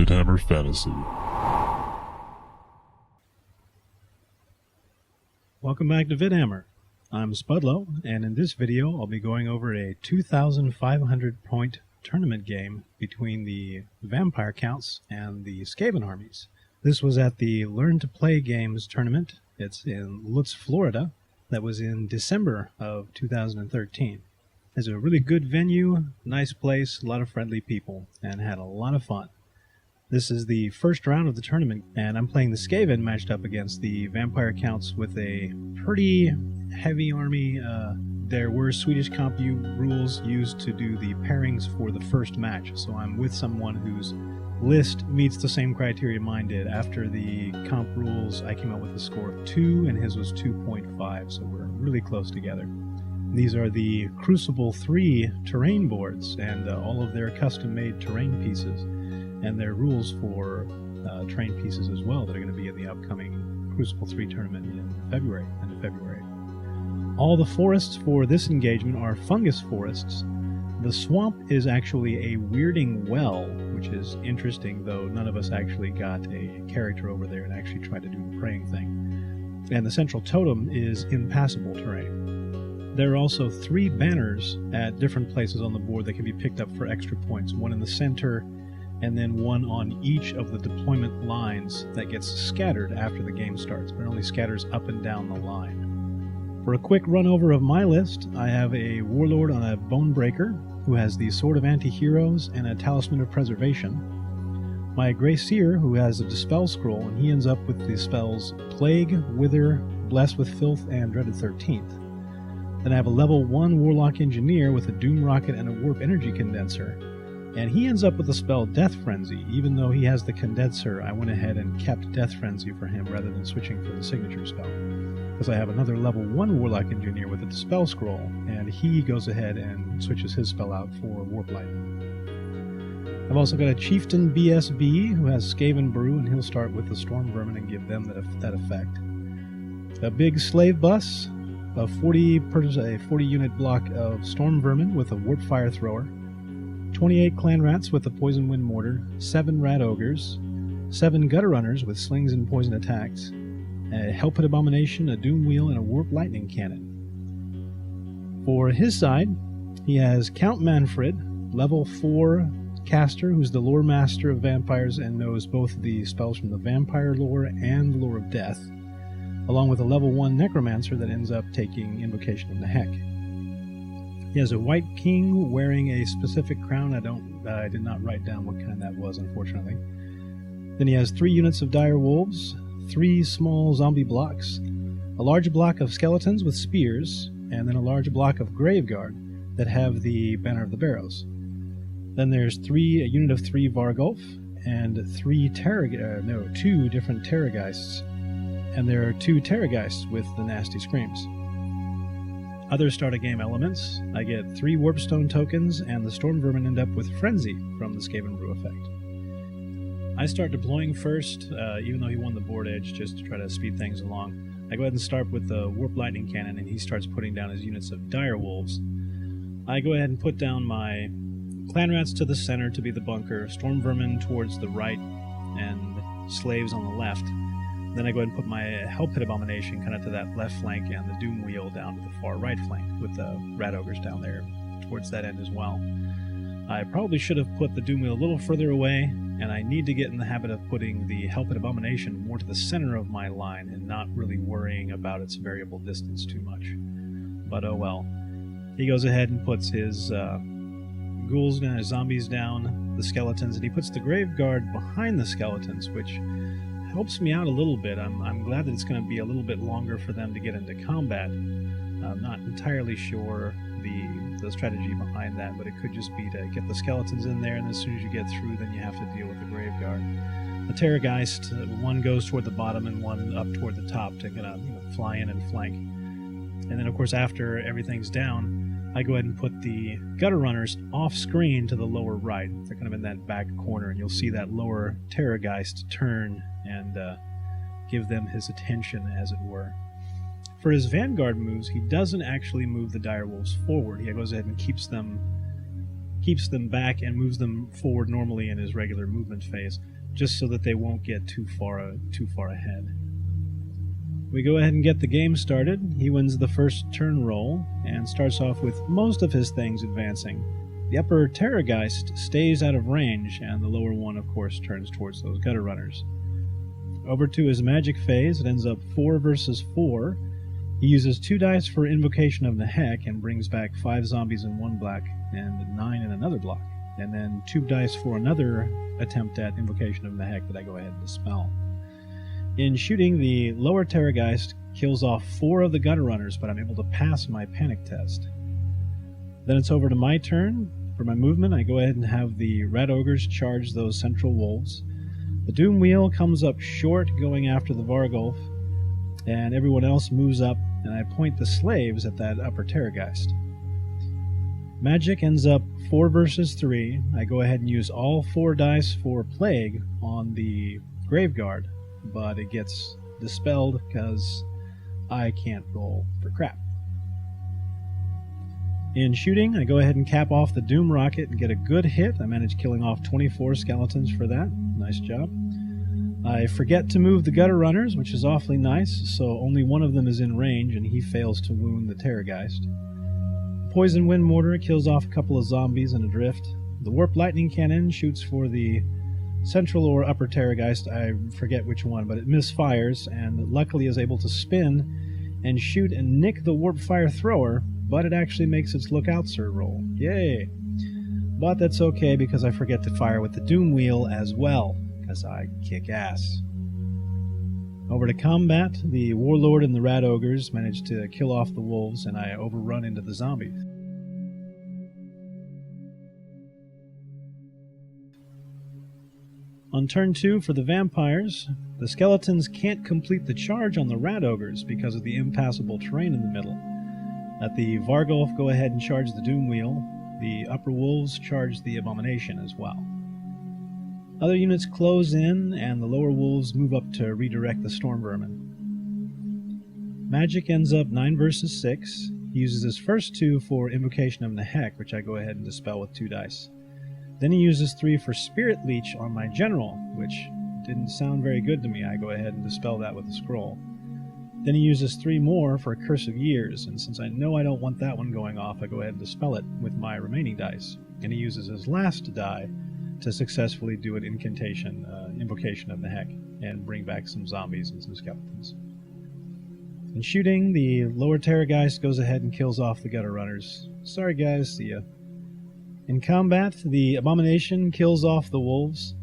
Vidhammer Fantasy. Welcome back to Vidhammer. I'm Spudlow, and in this video I'll be going over a 2,500 point tournament game between the Vampire Counts and the Skaven armies. This was at the Learn2Play Games tournament. It's in Lutz, Florida. That was in December of 2013. It's a really good venue, nice place, a lot of friendly people, and had a lot of fun. This is the first round of the tournament, and I'm playing the Skaven matched up against the Vampire Counts with a pretty heavy army. There were Swedish comp rules used to do the pairings for the first match, so I'm with someone whose list meets the same criteria mine did. After the comp rules, I came up with a score of 2, and his was 2.5, so we're really close together. These are the Crucible 3 terrain boards, and all of their custom-made terrain pieces, and their rules for terrain pieces as well that are going to be in the upcoming Crucible 3 tournament in February, end of February. All the forests for this engagement are fungus forests. The swamp is actually a weirding well, which is interesting, though none of us actually got a character over there and actually tried to do the praying thing. And the central totem is impassable terrain. There are also 3 banners at different places on the board that can be picked up for extra points. One in the center, and then one on each of the deployment lines that gets scattered after the game starts, but it only scatters up and down the line. For a quick run over of my list, I have a Warlord on a Bonebreaker, who has the Sword of Anti-Heroes and a Talisman of Preservation. My Grey Seer, who has a Dispel Scroll, and he ends up with the spells Plague, Wither, Bless with Filth, and Dreaded 13th. Then I have a level 1 Warlock Engineer with a Doom Rocket and a Warp Energy Condenser, and he ends up with the spell Death Frenzy. Even though he has the Condenser, I went ahead and kept Death Frenzy for him rather than switching for the signature spell, because I have another level 1 Warlock Engineer with a Dispel Scroll, and he goes ahead and switches his spell out for Warp Lightning. I've also got a Chieftain BSB who has Skaven Brew, and he'll start with the Storm Vermin and give them that effect. A big Slave Bus, a 40 unit block of Storm Vermin with a Warp Fire Thrower, 28 Clan Rats with a Poison Wind Mortar, 7 Rat Ogres, 7 Gutter Runners with Slings and Poison Attacks, a Hellpit Abomination, a Doom Wheel, and a Warp Lightning Cannon. For his side, he has Count Manfred, level 4 caster, who's the lore master of vampires and knows both the spells from the vampire lore and the lore of death, along with a level 1 necromancer that ends up taking Invocation of the Heck. He has a white king wearing a specific crown. I did not write down what kind that was, unfortunately. Then he has 3 units of dire wolves, 3 small zombie blocks, a large block of skeletons with spears, and then a large block of Graveguard that have the Banner of the Barrows. Then there's a unit of 3 Vargulf, and 2 different Terrorgeists, and there are 2 Terrorgeists with the Nasty Screams. Other start of game elements, I get 3 Warpstone tokens, and the Storm Vermin end up with Frenzy from the Skaven Brew effect. I start deploying first, even though he won the board edge, just to try to speed things along. I go ahead and start with the Warp Lightning Cannon, and he starts putting down his units of Dire Wolves. I go ahead and put down my Clan Rats to the center to be the bunker, Storm Vermin towards the right, and Slaves on the left. Then I go ahead and put my Hellpit Abomination kind of to that left flank and the Doom Wheel down to the far right flank with the Rat Ogres down there towards that end as well. I probably should have put the Doom Wheel a little further away, and I need to get in the habit of putting the Hellpit Abomination more to the center of my line and not really worrying about its variable distance too much. But oh well. He goes ahead and puts his ghouls down, his zombies down, the skeletons, and he puts the Graveguard behind the skeletons, which helps me out a little bit. I'm glad that it's going to be a little bit longer for them to get into combat. I'm not entirely sure the strategy behind that, but it could just be to get the skeletons in there, and as soon as you get through, then you have to deal with the Graveguard. The Terrorgeist, one goes toward the bottom and one up toward the top to kind of fly in and flank. And then, of course, after everything's down, I go ahead and put the Gutter Runners off-screen to the lower right. They're kind of in that back corner, and you'll see that lower Terrorgeist turn and give them his attention, as it were. For his Vanguard moves, he doesn't actually move the Direwolves forward. He goes ahead and keeps them back and moves them forward normally in his regular movement phase. just so that they won't get too far ahead. We go ahead and get the game started. He wins the first turn roll and starts off with most of his things advancing. The upper Terrorgeist stays out of range, and the lower one, of course, turns towards those gutter runners. Over to his magic phase, it ends up 4 versus 4. He uses 2 dice for Invocation of Nehek and brings back 5 zombies in one block and 9 in another block. And then 2 dice for another attempt at Invocation of Nehek that I go ahead and dispel. In shooting, the lower Terrorgeist kills off 4 of the gutter runners, but I'm able to pass my panic test. Then it's over to my turn. For my movement, I go ahead and have the Rat Ogres charge those central wolves. The Doom Wheel comes up short going after the Vargulf, and everyone else moves up, and I point the slaves at that upper Terrorgeist. Magic ends up 4 versus 3. I go ahead and use all 4 dice for Plague on the Graveguard, but it gets dispelled because I can't roll for crap. In shooting, I go ahead and cap off the Doom Rocket and get a good hit. I manage killing off 24 skeletons for that. Nice job. I forget to move the Gutter Runners, which is awfully nice, so only one of them is in range, and he fails to wound the Terrorgeist. Poison Wind Mortar kills off a couple of zombies in a drift. The Warp Lightning Cannon shoots for the central or upper Terrorgeist, I forget which one, but it misfires, and luckily is able to spin and shoot and nick the Warp Fire Thrower, but it actually makes its Lookout Sir roll. Yay! But that's okay because I forget to fire with the Doom Wheel as well, because I kick ass. Over to combat, the Warlord and the Rat Ogres manage to kill off the wolves, and I overrun into the zombies. On turn 2 for the vampires, the skeletons can't complete the charge on the Rat Ogres because of the impassable terrain in the middle. Let the Vargulf go ahead and charge the Doom Wheel. The upper wolves charge the Abomination as well. Other units close in, and the lower wolves move up to redirect the Storm Vermin. Magic ends up 9 versus 6. He uses his first 2 for Invocation of Nehek, which I go ahead and dispel with 2 dice. Then he uses 3 for Spirit Leech on my General, which didn't sound very good to me. I go ahead and dispel that with a scroll. Then he uses 3 more for Curse of Years, and since I know I don't want that one going off, I go ahead and dispel it with my remaining dice. And he uses his last die to successfully do an incantation, Invocation of Nehek, and bring back some zombies and some skeletons. In shooting, the lower Terrorgeist goes ahead and kills off the Gutter Runners. Sorry guys, see ya. In combat, the Abomination kills off the wolves.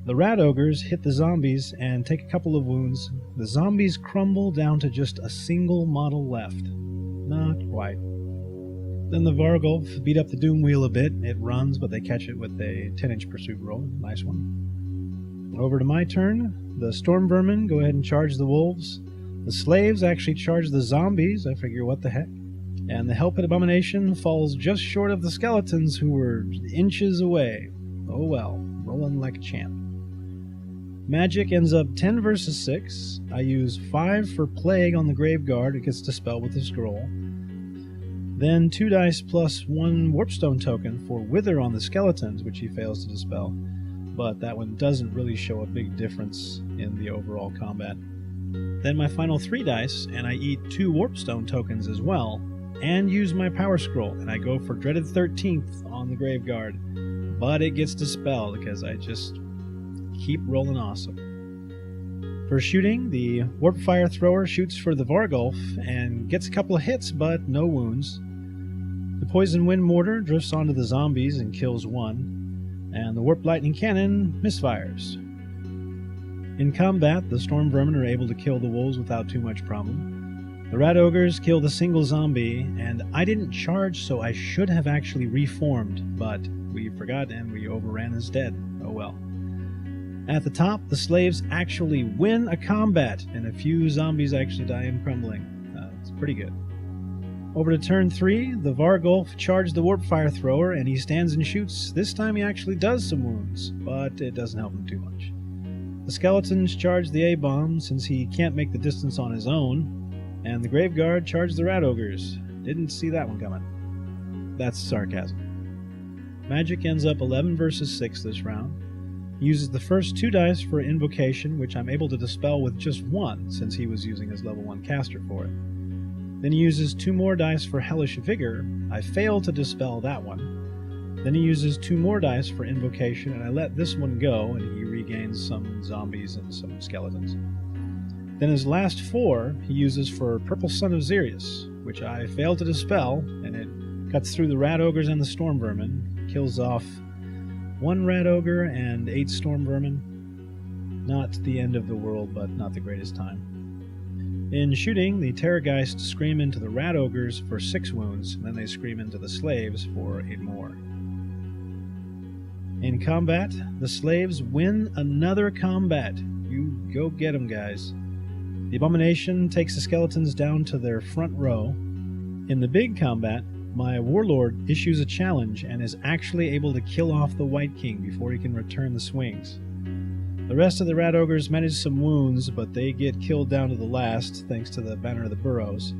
The Rat Ogres hit the zombies and take a couple of wounds. The zombies crumble down to just a single model left. Not quite. Then the Vargulf beat up the Doom Wheel a bit. It runs, but they catch it with a 10-inch pursuit roll. Nice one. Over to my turn. The Storm Vermin go ahead and charge the wolves. The slaves actually charge the zombies. I figure, what the heck? And the Hellpit Abomination falls just short of the skeletons who were inches away. Oh well, rolling like a champ. Magic ends up 10 versus 6. I use 5 for Plague on the Graveguard. It gets dispelled with a scroll. Then 2 dice plus 1 Warpstone token for Wither on the skeletons, which he fails to dispel. But that one doesn't really show a big difference in the overall combat. Then my final 3 dice, and I eat 2 Warpstone tokens as well, and use my Power Scroll, and I go for Dreaded 13th on the Graveguard. But it gets dispelled because I just keep rolling awesome. For shooting, the Warp Fire Thrower shoots for the Vargulf and gets a couple of hits, but no wounds. The Poison Wind Mortar drifts onto the zombies and kills 1, and the Warp Lightning Cannon misfires. In combat, the Storm Vermin are able to kill the wolves without too much problem. The Rat Ogres kill the single zombie, and I didn't charge, so I should have actually reformed, but we forgot and we overran his dead. Oh well. At the top, the slaves actually win a combat, and a few zombies actually die in crumbling. It's pretty good. Over to turn 3, the Vargulf charged the Warp Fire Thrower, and he stands and shoots. This time he actually does some wounds, but it doesn't help him too much. The skeletons charge the A-Bomb, since he can't make the distance on his own, and the Graveguard charged the Rat Ogres. Didn't see that one coming. That's sarcasm. Magic ends up 11 versus 6 this round. He uses the first 2 dice for invocation, which I'm able to dispel with just 1, since he was using his level 1 caster for it. Then he uses 2 more dice for Hellish Vigor. I fail to dispel that one. Then he uses 2 more dice for invocation, and I let this one go, and he regains some zombies and some skeletons. Then his last 4 he uses for Purple Son of Xerius, which I fail to dispel, and it cuts through the Rat Ogres and the Storm Vermin, kills off 1 Rat Ogre and 8 Storm Vermin. Not the end of the world, but not the greatest time. In shooting, the Terrorgeist scream into the Rat Ogres for 6 wounds, and then they scream into the Slaves for 8 more. In combat, the Slaves win another combat. You go get them, guys. The Abomination takes the Skeletons down to their front row. In the big combat, my Warlord issues a challenge and is actually able to kill off the White King before he can return the swings. The rest of the Rat Ogres manage some wounds, but they get killed down to the last thanks to the Banner of the Burrows.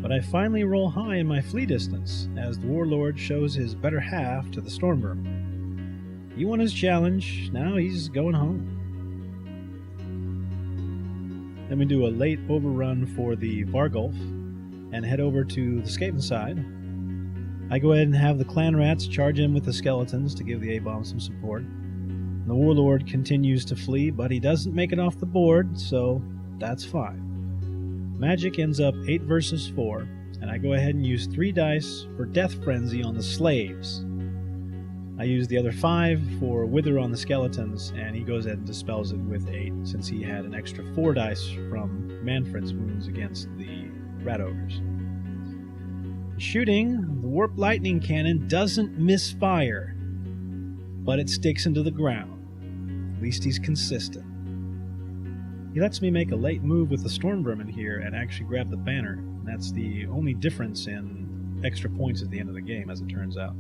But I finally roll high in my flee distance as the Warlord shows his better half to the Stormvermin. He won his challenge, now he's going home. Then we do a late overrun for the Vargulf and head over to the Skaven side. I go ahead and have the Clan Rats charge in with the Skeletons to give the A-Bomb some support. The Warlord continues to flee, but he doesn't make it off the board, so that's fine. Magic ends up 8 versus 4, and I go ahead and use 3 dice for Death Frenzy on the Slaves. I use the other 5 for Wither on the Skeletons, and he goes ahead and dispels it with 8, since he had an extra 4 dice from Manfred's wounds against the Rat Ogres. Shooting, the Warp Lightning Cannon doesn't misfire, but it sticks into the ground. At least he's consistent. He lets me make a late move with the Storm Vermin here and actually grab the banner. And that's the only difference in extra points at the end of the game, as it turns out.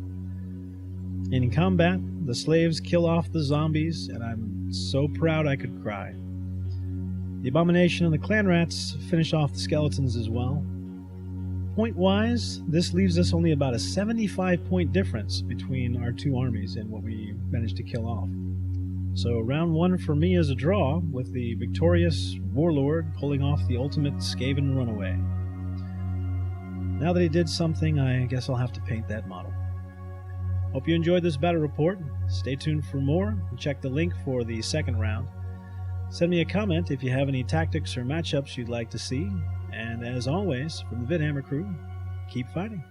In combat, the Slaves kill off the zombies, and I'm so proud I could cry. The Abomination and the Clan Rats finish off the Skeletons as well. Point-wise, this leaves us only about a 75-point difference between our 2 armies and what we managed to kill off. So round 1 for me is a draw, with the victorious Warlord pulling off the ultimate Skaven runaway. Now that he did something, I guess I'll have to paint that model. Hope you enjoyed this battle report. Stay tuned for more, and check the link for the second round. Send me a comment if you have any tactics or matchups you'd like to see. And as always, from the Vidhammer crew, keep fighting.